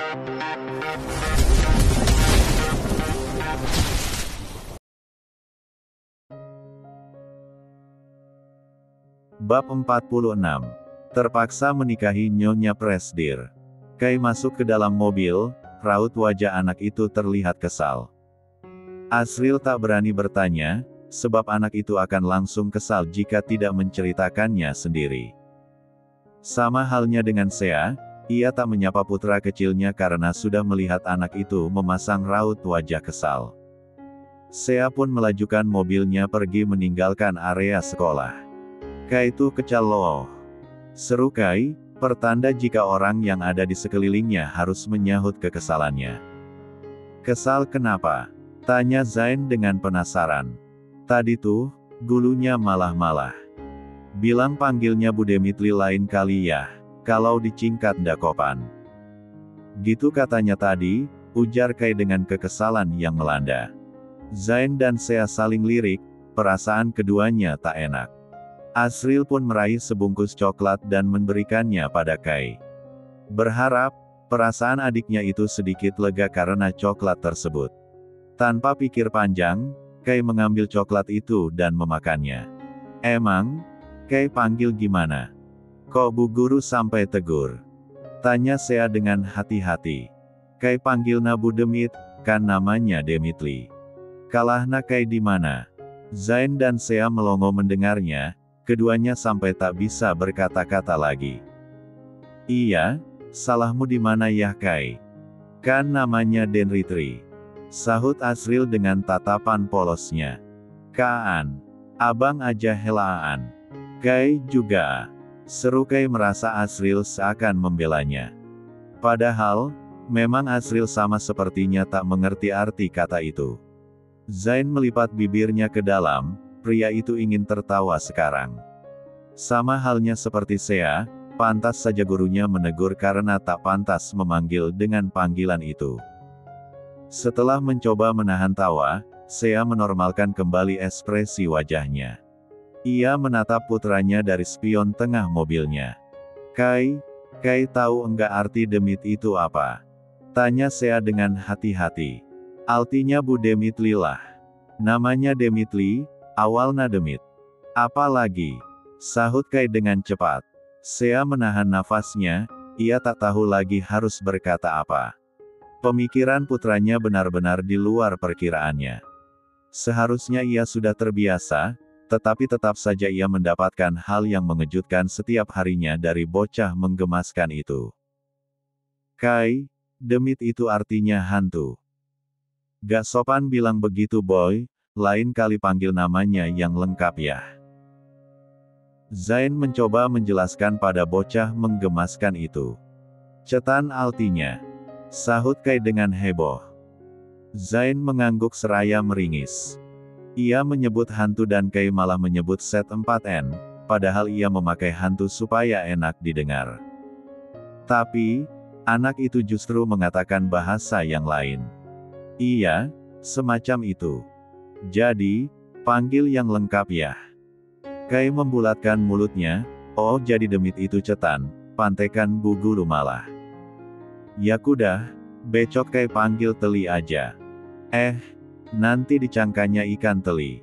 Bab 46. Terpaksa menikahi Nyonya Presdir. Kai masuk ke dalam mobil, raut wajah anak itu terlihat kesal. Asriel tak berani bertanya, sebab anak itu akan langsung kesal jika tidak menceritakannya sendiri. Sama halnya dengan Sea, ia tak menyapa putra kecilnya karena sudah melihat anak itu memasang raut wajah kesal. Sea pun melajukan mobilnya pergi meninggalkan area sekolah. Kai itu kecaloh. Seru Kai, pertanda jika orang yang ada di sekelilingnya harus menyahut kekesalannya. Kesal kenapa? Tanya Zain dengan penasaran. Tadi tuh, gulunya malah-malah. Bilang panggilnya Bu Demitli lain kali ya, kalau dicingkat dakopan. Gitu katanya tadi, ujar Kai dengan kekesalan yang melanda. Zain dan Sea saling lirik, perasaan keduanya tak enak. Asriel pun meraih sebungkus coklat dan memberikannya pada Kai. Berharap, perasaan adiknya itu sedikit lega karena coklat tersebut. Tanpa pikir panjang, Kai mengambil coklat itu dan memakannya. Emang, Kai panggil gimana? Kok Bu Guru sampai tegur? Tanya Sea dengan hati-hati. Kai panggil Bu Demit, kan namanya Demitli. Kalahna Kai di mana? Zain dan Sea melongo mendengarnya, keduanya sampai tak bisa berkata-kata lagi. Iya, salahmu di mana ya Kai? Kan namanya Denritri. Sahut Asriel dengan tatapan polosnya. Kaan, abang aja helaan. Kai juga. Seru Kai merasa Asriel seakan membelanya. Padahal, memang Asriel sama sepertinya tak mengerti arti kata itu. Zain melipat bibirnya ke dalam, pria itu ingin tertawa sekarang. Sama halnya seperti Sea, pantas saja gurunya menegur karena tak pantas memanggil dengan panggilan itu. Setelah mencoba menahan tawa, Sea menormalkan kembali ekspresi wajahnya. Ia menatap putranya dari spion tengah mobilnya. Kai tahu enggak arti Demit itu apa? Tanya Sea dengan hati-hati. Artinya Bu Demitli lah. Namanya Demitli, awalnya Demit. Apa lagi? Sahut Kai dengan cepat. Sea menahan nafasnya, ia tak tahu lagi harus berkata apa. Pemikiran putranya benar-benar di luar perkiraannya. Seharusnya ia sudah terbiasa, tetapi tetap saja ia mendapatkan hal yang mengejutkan setiap harinya dari bocah menggemaskan itu. Kai, Demit itu artinya hantu. Gak sopan bilang begitu boy, lain kali panggil namanya yang lengkap ya. Zain mencoba menjelaskan pada bocah menggemaskan itu. Cetan artinya. Sahut Kai dengan heboh. Zain mengangguk seraya meringis. Ia menyebut hantu dan Kai malah menyebut set 4N, padahal ia memakai hantu supaya enak didengar. Tapi, anak itu justru mengatakan bahasa yang lain. Iya, semacam itu. Jadi, panggil yang lengkap ya. Kai membulatkan mulutnya, oh jadi Demit itu cetan, pantekan Bu Guru malah. Ya kudah, becok Kai panggil teli aja. Nanti dicangkanya ikan teli.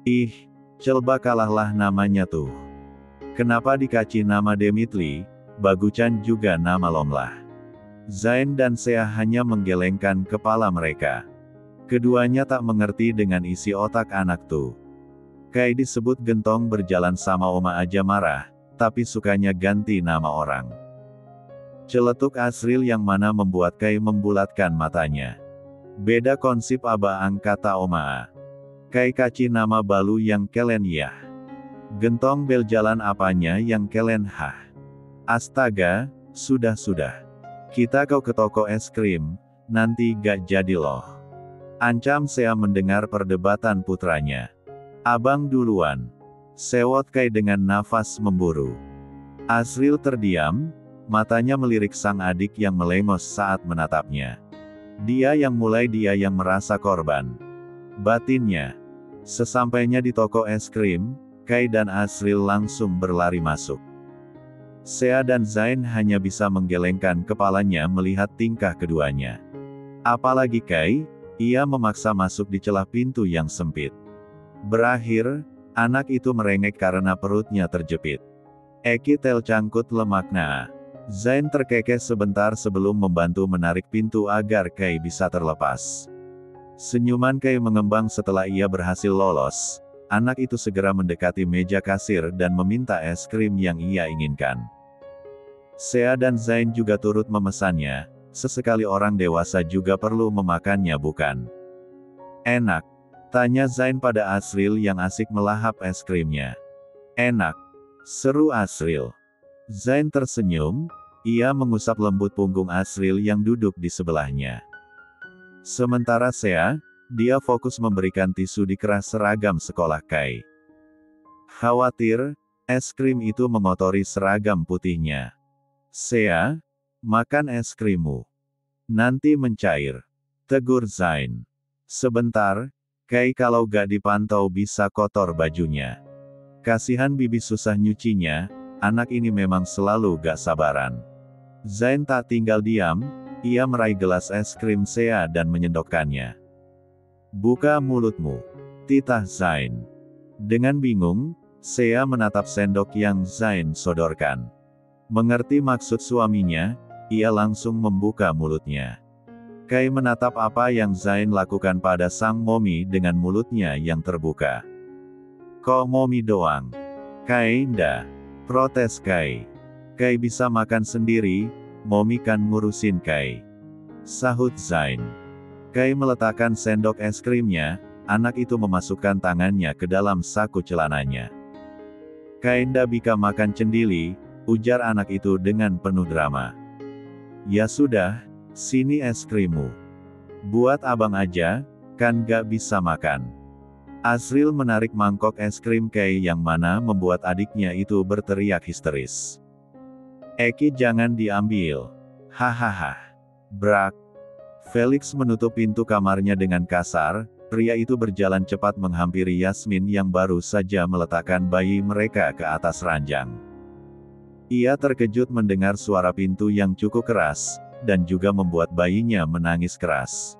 Ih, celba kalahlah namanya tuh. Kenapa dikasih nama Demitli, bagusan juga nama lomlah. Zain dan Sea hanya menggelengkan kepala mereka. Keduanya tak mengerti dengan isi otak anak tuh. Kai disebut gentong berjalan sama oma aja marah, tapi sukanya ganti nama orang. Celetuk Asriel yang mana membuat Kai membulatkan matanya. Beda konsip abang kata oma. Kai kaci nama balu yang kelen ya. Gentong bel jalan apanya yang kelen hah. Astaga, sudah. Kita kau ke toko es krim, nanti gak jadi loh. Ancam Sea mendengar perdebatan putranya. Abang duluan. Sewot Kai dengan nafas memburu. Asriel terdiam, matanya melirik sang adik yang melengos saat menatapnya. Dia yang mulai, dia yang merasa korban. Batinnya. Sesampainya di toko es krim, Kai dan Asriel langsung berlari masuk. Sea dan Zain hanya bisa menggelengkan kepalanya melihat tingkah keduanya. Apalagi Kai, ia memaksa masuk di celah pintu yang sempit. Berakhir, anak itu merengek karena perutnya terjepit. Eki tercangkut lemaknya. Zain terkekeh sebentar sebelum membantu menarik pintu agar Kai bisa terlepas. Senyuman Kai mengembang setelah ia berhasil lolos. Anak itu segera mendekati meja kasir dan meminta es krim yang ia inginkan. Sea dan Zain juga turut memesannya, sesekali orang dewasa juga perlu memakannya bukan? Enak? Tanya Zain pada Asril yang asik melahap es krimnya. Enak, seru Asril. Zain tersenyum, ia mengusap lembut punggung Asril yang duduk di sebelahnya. Sementara Sea, dia fokus memberikan tisu di keras seragam sekolah Kai. Khawatir, es krim itu mengotori seragam putihnya. Sea, makan es krimmu. Nanti mencair. Tegur Zain. Sebentar, Kai kalau gak dipantau bisa kotor bajunya. Kasihan bibi susah nyucinya, anak ini memang selalu gak sabaran. Zain tak tinggal diam, ia meraih gelas es krim Sea dan menyendokkannya. Buka mulutmu. Titah Zain. Dengan bingung, Sea menatap sendok yang Zain sodorkan. Mengerti maksud suaminya, ia langsung membuka mulutnya. Kai menatap apa yang Zain lakukan pada sang momi dengan mulutnya yang terbuka. Kok momi doang? Kai ndak. Protes Kai. Kai bisa makan sendiri, momi kan ngurusin Kai. Sahut Zain. Kai meletakkan sendok es krimnya, anak itu memasukkan tangannya ke dalam saku celananya. Kai ndak bisa makan cendili, ujar anak itu dengan penuh drama. Ya sudah, sini es krimmu. Buat abang aja, kan gak bisa makan. Asril menarik mangkok es krim Kai yang mana membuat adiknya itu berteriak histeris. Eki jangan diambil. Hahaha. Brak. Felix menutup pintu kamarnya dengan kasar, pria itu berjalan cepat menghampiri Yasmin yang baru saja meletakkan bayi mereka ke atas ranjang. Ia terkejut mendengar suara pintu yang cukup keras, dan juga membuat bayinya menangis keras.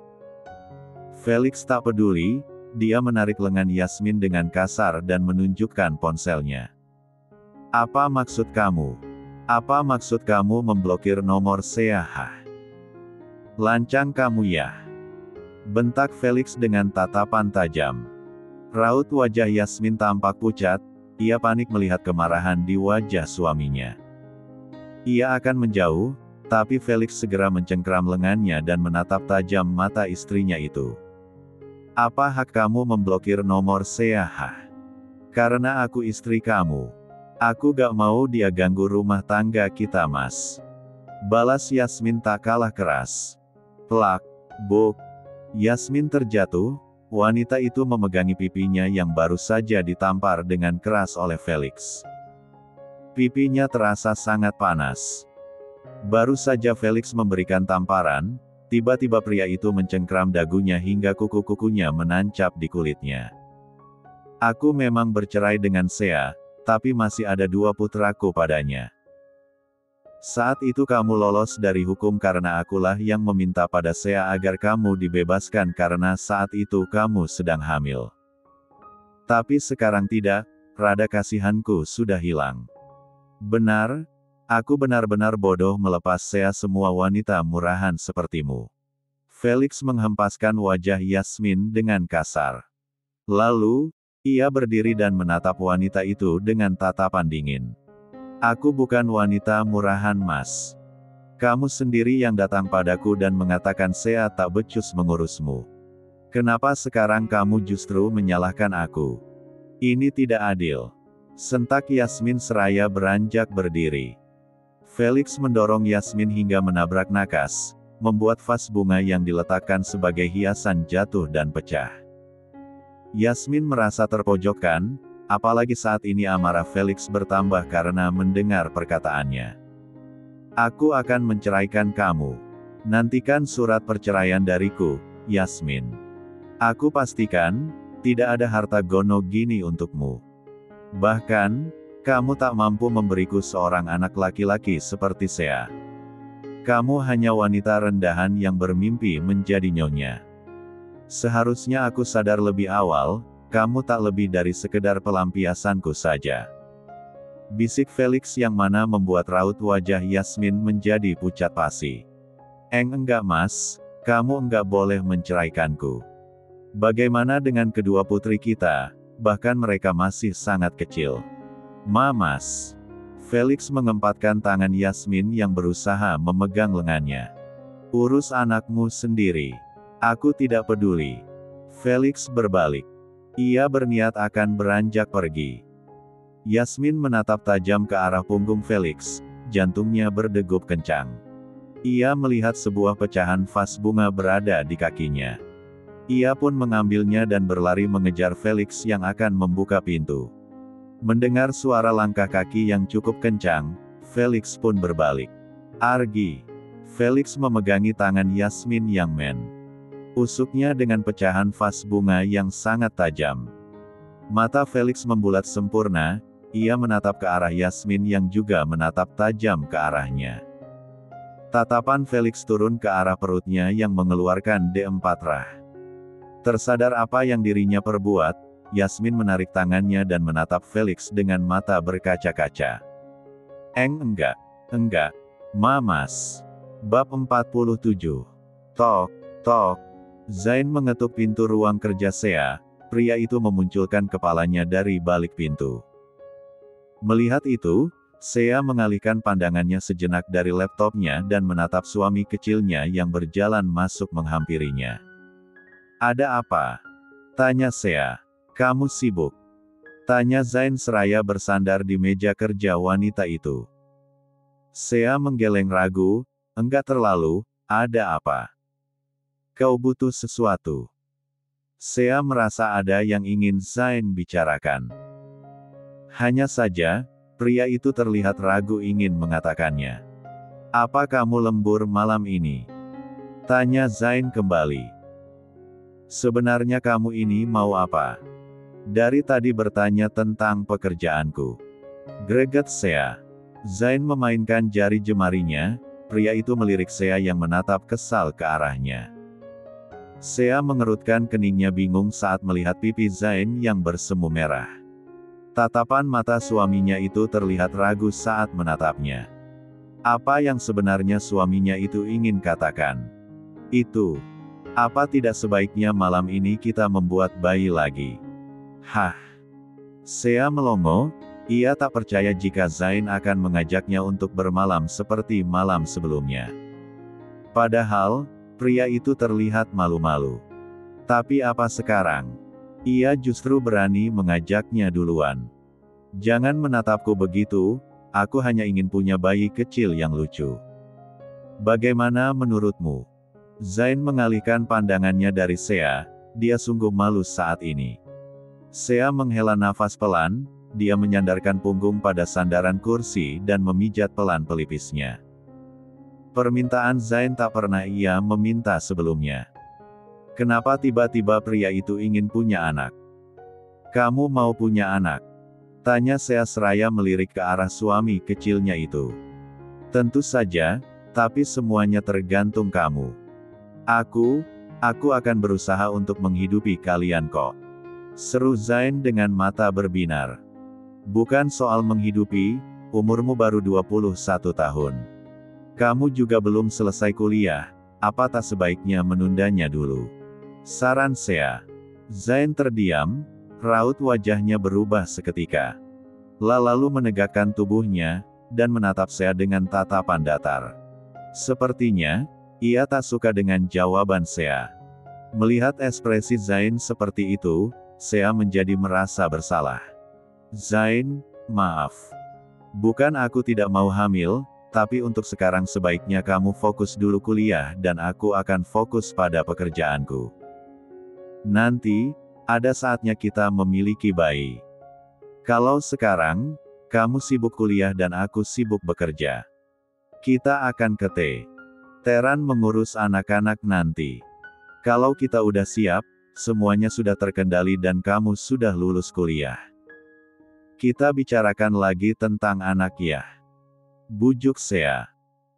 Felix tak peduli, dia menarik lengan Yasmin dengan kasar dan menunjukkan ponselnya. Apa maksud kamu? Apa maksud kamu memblokir nomor Sea? Lancang kamu ya? Bentak Felix dengan tatapan tajam. Raut wajah Yasmin tampak pucat, ia panik melihat kemarahan di wajah suaminya. Ia akan menjauh, tapi Felix segera mencengkram lengannya dan menatap tajam mata istrinya itu. Apa hak kamu memblokir nomor Sea? Karena aku istri kamu. Aku gak mau dia ganggu rumah tangga kita mas. Balas Yasmin tak kalah keras. Plak, buk. Yasmin terjatuh, wanita itu memegangi pipinya yang baru saja ditampar dengan keras oleh Felix. Pipinya terasa sangat panas. Baru saja Felix memberikan tamparan, tiba-tiba pria itu mencengkram dagunya hingga kuku-kukunya menancap di kulitnya. Aku memang bercerai dengan Sea, tapi masih ada 2 putraku padanya. Saat itu kamu lolos dari hukum karena akulah yang meminta pada Sea agar kamu dibebaskan karena saat itu kamu sedang hamil. Tapi sekarang tidak, rada kasihanku sudah hilang. Benar, aku benar-benar bodoh melepas Sea semua wanita murahan sepertimu. Felix menghempaskan wajah Yasmin dengan kasar. Lalu, ia berdiri dan menatap wanita itu dengan tatapan dingin. Aku bukan wanita murahan mas. Kamu sendiri yang datang padaku dan mengatakan Sea tak becus mengurusmu. Kenapa sekarang kamu justru menyalahkan aku? Ini tidak adil. Sentak Yasmin seraya beranjak berdiri. Felix mendorong Yasmin hingga menabrak nakas, membuat vas bunga yang diletakkan sebagai hiasan jatuh dan pecah. Yasmin merasa terpojokkan, apalagi saat ini amarah Felix bertambah karena mendengar perkataannya. Aku akan menceraikan kamu. Nantikan surat perceraian dariku, Yasmin. Aku pastikan, tidak ada harta gono gini untukmu. Bahkan, Kamu tak mampu memberiku seorang anak laki-laki seperti Sea. Kamu hanya wanita rendahan yang bermimpi menjadi nyonya. Seharusnya aku sadar lebih awal, kamu tak lebih dari sekedar pelampiasanku saja. Bisik Felix yang mana membuat raut wajah Yasmin menjadi pucat pasi. Enggak mas, kamu enggak boleh menceraikanku. Bagaimana dengan kedua putri kita, bahkan mereka masih sangat kecil. Mas. Felix mengempatkan tangan Yasmin yang berusaha memegang lengannya. Urus anakmu sendiri. Aku tidak peduli. Felix berbalik. Ia berniat akan beranjak pergi. Yasmin menatap tajam ke arah punggung Felix, jantungnya berdegup kencang. Ia melihat sebuah pecahan vas bunga berada di kakinya. Ia pun mengambilnya dan berlari mengejar Felix yang akan membuka pintu. Mendengar suara langkah kaki yang cukup kencang, Felix pun berbalik. Argi. Felix memegangi tangan Yasmin yang usuknya dengan pecahan vas bunga yang sangat tajam. Mata Felix membulat sempurna, ia menatap ke arah Yasmin yang juga menatap tajam ke arahnya. Tatapan Felix turun ke arah perutnya yang mengeluarkan D4 rah. Tersadar apa yang dirinya perbuat, Yasmin menarik tangannya dan menatap Felix dengan mata berkaca-kaca. Enggak. Mas. Bab 47. Tok, tok. Zain mengetuk pintu ruang kerja Sea, pria itu memunculkan kepalanya dari balik pintu. Melihat itu, Sea mengalihkan pandangannya sejenak dari laptopnya dan menatap suami kecilnya yang berjalan masuk menghampirinya. Ada apa? Tanya Sea. Kamu sibuk? Tanya Zain seraya bersandar di meja kerja wanita itu. Sea menggeleng ragu, enggak terlalu, ada apa? Kau butuh sesuatu? Sea merasa ada yang ingin Zain bicarakan. Hanya saja, pria itu terlihat ragu ingin mengatakannya. Apa kamu lembur malam ini? Tanya Zain kembali. Sebenarnya kamu ini mau apa? Dari tadi bertanya tentang pekerjaanku. Greget Sea. Zain memainkan jari jemarinya, pria itu melirik Sea yang menatap kesal ke arahnya. Sea mengerutkan keningnya bingung saat melihat pipi Zain yang bersemu merah. Tatapan mata suaminya itu terlihat ragu saat menatapnya. Apa yang sebenarnya suaminya itu ingin katakan? Itu. Apa tidak sebaiknya malam ini kita membuat bayi lagi? Hah? Sea melongo, ia tak percaya jika Zain akan mengajaknya untuk bermalam seperti malam sebelumnya. Padahal, pria itu terlihat malu-malu. Tapi apa sekarang? Ia justru berani mengajaknya duluan. Jangan menatapku begitu, aku hanya ingin punya bayi kecil yang lucu. Bagaimana menurutmu? Zain mengalihkan pandangannya dari Sea, dia sungguh malu saat ini. Sea menghela nafas pelan, dia menyandarkan punggung pada sandaran kursi dan memijat pelan pelipisnya. Permintaan Zain tak pernah ia meminta sebelumnya. Kenapa tiba-tiba pria itu ingin punya anak? Kamu mau punya anak? Tanya Sea seraya melirik ke arah suami kecilnya itu. Tentu saja, tapi semuanya tergantung kamu. Aku akan berusaha untuk menghidupi kalian kok. Seru Zain dengan mata berbinar. Bukan soal menghidupi, umurmu baru 21 tahun. Kamu juga belum selesai kuliah, apa tak sebaiknya menundanya dulu? Saran Sea. Zain terdiam, raut wajahnya berubah seketika. Lalu menegakkan tubuhnya, dan menatap Sea dengan tatapan datar. Sepertinya, ia tak suka dengan jawaban Sea. Melihat ekspresi Zain seperti itu, Sea menjadi merasa bersalah. Zain, maaf. Bukan aku tidak mau hamil, tapi untuk sekarang sebaiknya kamu fokus dulu kuliah dan aku akan fokus pada pekerjaanku. Nanti, ada saatnya kita memiliki bayi. Kalau sekarang, kamu sibuk kuliah dan aku sibuk bekerja. Kita akan ke Teheran mengurus anak-anak nanti. Kalau kita udah siap, semuanya sudah terkendali dan kamu sudah lulus kuliah. Kita bicarakan lagi tentang anak ya. Bujuk Sea.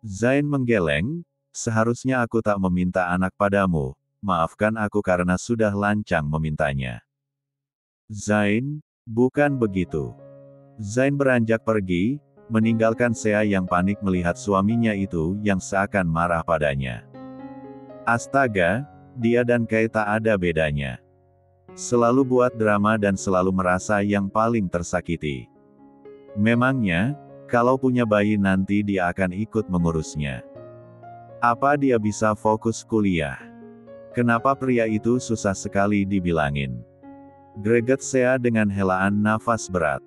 Zain menggeleng, seharusnya aku tak meminta anak padamu, maafkan aku karena sudah lancang memintanya. Zain, bukan begitu. Zain beranjak pergi, meninggalkan Sea yang panik melihat suaminya itu yang seakan marah padanya. Astaga, dia dan Kai tak ada bedanya. Selalu buat drama dan selalu merasa yang paling tersakiti. Memangnya, kalau punya bayi nanti dia akan ikut mengurusnya. Apa dia bisa fokus kuliah? Kenapa pria itu susah sekali dibilangin? Greget Sea dengan helaan nafas berat.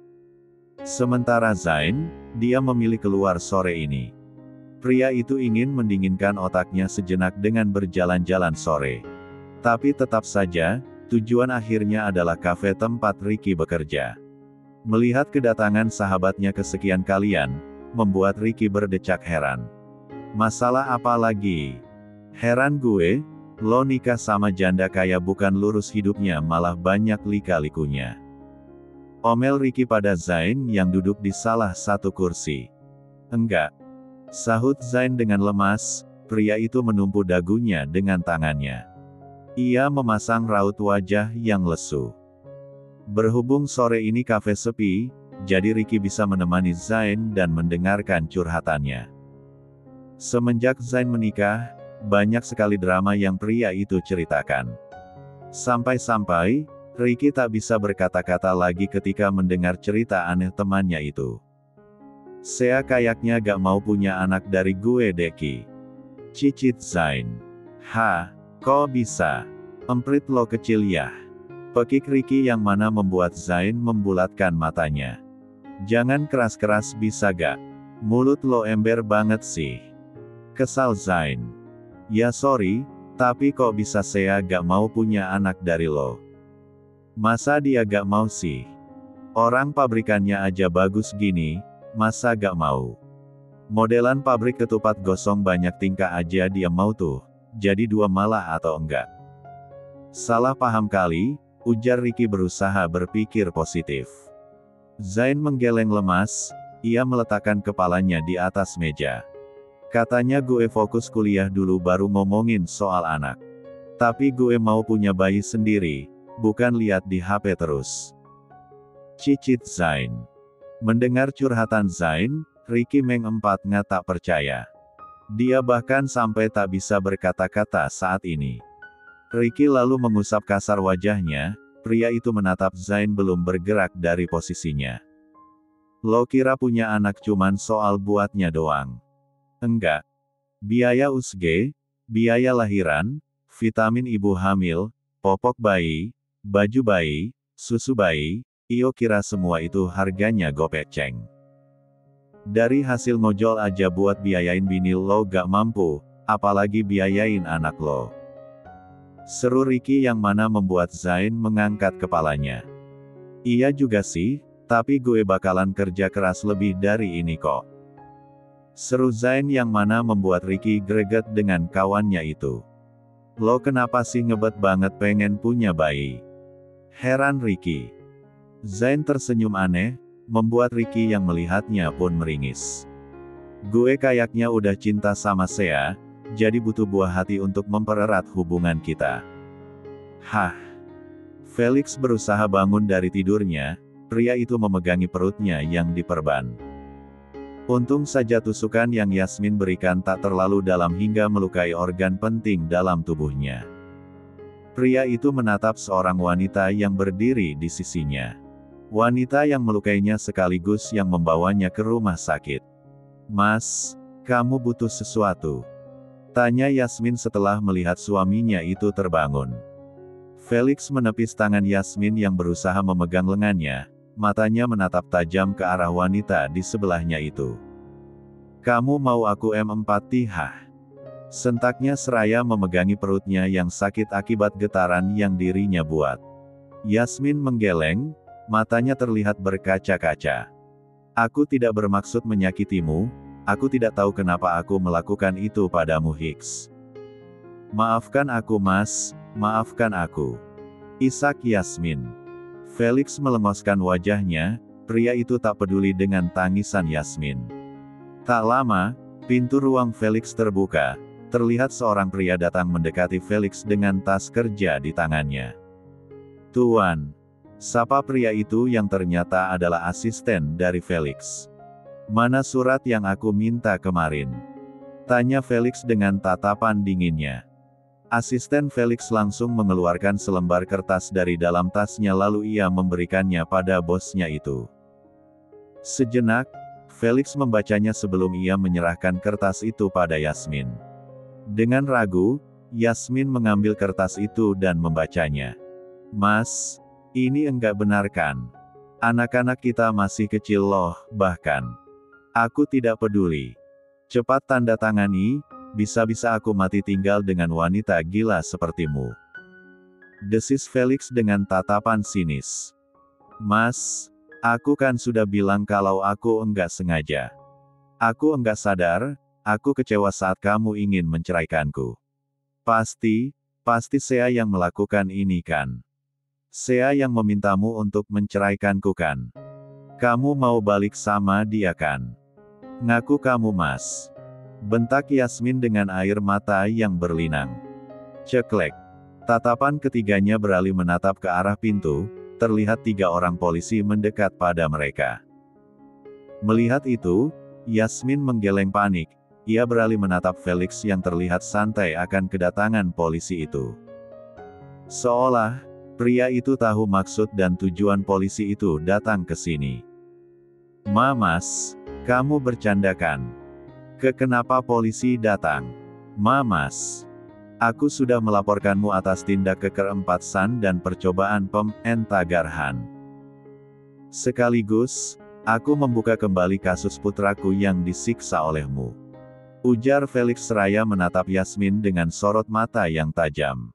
Sementara Zain, dia memilih keluar sore ini. Pria itu ingin mendinginkan otaknya sejenak dengan berjalan-jalan sore. Tapi tetap saja, tujuan akhirnya adalah kafe tempat Ricky bekerja. Melihat kedatangan sahabatnya kesekian kalian, membuat Ricky berdecak heran. Masalah apa lagi? Heran gue, lo nikah sama janda kaya bukan lurus hidupnya malah banyak lika-likunya. Omel Ricky pada Zain yang duduk di salah satu kursi. Enggak. Sahut Zain dengan lemas, pria itu menumpu dagunya dengan tangannya. Ia memasang raut wajah yang lesu. Berhubung sore ini kafe sepi, jadi Ricky bisa menemani Zain dan mendengarkan curhatannya. Semenjak Zain menikah, banyak sekali drama yang pria itu ceritakan. Sampai-sampai, Ricky tak bisa berkata-kata lagi ketika mendengar cerita aneh temannya itu. Sea kayaknya gak mau punya anak dari gue Deki. Cicit Zain. Kok bisa? Emprit lo kecil ya. Pekik Ricky yang mana membuat Zain membulatkan matanya. Jangan keras-keras bisa gak? Mulut lo ember banget sih. Kesal Zain. Ya sorry, tapi kok bisa Sea gak mau punya anak dari lo? Masa dia gak mau sih? Orang pabrikannya aja bagus gini, masa gak mau? Modelan pabrik ketupat gosong banyak tingkah aja dia mau tuh, jadi dua malah atau enggak? Salah paham kali, ujar Ricky berusaha berpikir positif. Zain menggeleng lemas, ia meletakkan kepalanya di atas meja. Katanya gue fokus kuliah dulu baru ngomongin soal anak. Tapi gue mau punya bayi sendiri, bukan lihat di HP terus. Cicit Zain. Mendengar curhatan Zain, Ricky mengempatnya tak percaya. Dia bahkan sampai tak bisa berkata-kata saat ini. Ricky lalu mengusap kasar wajahnya, pria itu menatap Zain belum bergerak dari posisinya. Lo kira punya anak cuman soal buatnya doang? Enggak. Biaya USG, biaya lahiran, vitamin ibu hamil, popok bayi, baju bayi, susu bayi, iyo kira semua itu harganya gopeceng. Dari hasil ngojol aja buat biayain bini lo gak mampu, apalagi biayain anak lo. Seru Ricky yang mana membuat Zain mengangkat kepalanya. Iya juga sih, tapi gue bakalan kerja keras lebih dari ini kok. Seru Zain yang mana membuat Ricky greget dengan kawannya itu. Lo kenapa sih ngebet banget pengen punya bayi? Heran Ricky. Zain tersenyum aneh, membuat Ricky yang melihatnya pun meringis. Gue kayaknya udah cinta sama Sea, jadi butuh buah hati untuk mempererat hubungan kita. Felix berusaha bangun dari tidurnya, pria itu memegangi perutnya yang diperban. Untung saja tusukan yang Yasmin berikan tak terlalu dalam hingga melukai organ penting dalam tubuhnya. Pria itu menatap seorang wanita yang berdiri di sisinya. Wanita yang melukainya sekaligus yang membawanya ke rumah sakit. Mas, kamu butuh sesuatu? Tanya Yasmin setelah melihat suaminya itu terbangun. Felix menepis tangan Yasmin yang berusaha memegang lengannya, matanya menatap tajam ke arah wanita di sebelahnya itu. Kamu mau aku M4? Sentaknya seraya memegangi perutnya yang sakit akibat getaran yang dirinya buat. Yasmin menggeleng, matanya terlihat berkaca-kaca. Aku tidak bermaksud menyakitimu, aku tidak tahu kenapa aku melakukan itu padamu Hicks. Maafkan aku mas, maafkan aku. Isak Yasmin. Felix melengoskan wajahnya, pria itu tak peduli dengan tangisan Yasmin. Tak lama, pintu ruang Felix terbuka. Terlihat seorang pria datang mendekati Felix dengan tas kerja di tangannya. "Tuan," sapa pria itu yang ternyata adalah asisten dari Felix. "Mana surat yang aku minta kemarin?" tanya Felix dengan tatapan dinginnya. Asisten Felix langsung mengeluarkan selembar kertas dari dalam tasnya lalu ia memberikannya pada bosnya itu. Sejenak, Felix membacanya sebelum ia menyerahkan kertas itu pada Yasmin. Dengan ragu, Yasmin mengambil kertas itu dan membacanya. "Mas, ini enggak benar kan? Anak-anak kita masih kecil loh, bahkan. Aku tidak peduli. Cepat tanda tangani, bisa-bisa aku mati tinggal dengan wanita gila sepertimu," desis Felix dengan tatapan sinis. "Mas, aku kan sudah bilang kalau aku enggak sengaja. Aku enggak sadar. Aku kecewa saat kamu ingin menceraikanku. Pasti Sea yang melakukan ini kan? Sea yang memintamu untuk menceraikanku kan? Kamu mau balik sama dia kan? Ngaku kamu Mas," bentak Yasmin dengan air mata yang berlinang. Ceklek. Tatapan ketiganya beralih menatap ke arah pintu, terlihat 3 orang polisi mendekat pada mereka. Melihat itu, Yasmin menggeleng panik. Ia beralih menatap Felix yang terlihat santai akan kedatangan polisi itu. Seolah, pria itu tahu maksud dan tujuan polisi itu datang ke sini. "Mas, kamu bercanda kan? Kenapa polisi datang? Mas, aku sudah melaporkanmu atas tindak kekerampasan dan percobaan pementagarhan. Sekaligus, aku membuka kembali kasus putraku yang disiksa olehmu," ujar Felix seraya menatap Yasmin dengan sorot mata yang tajam.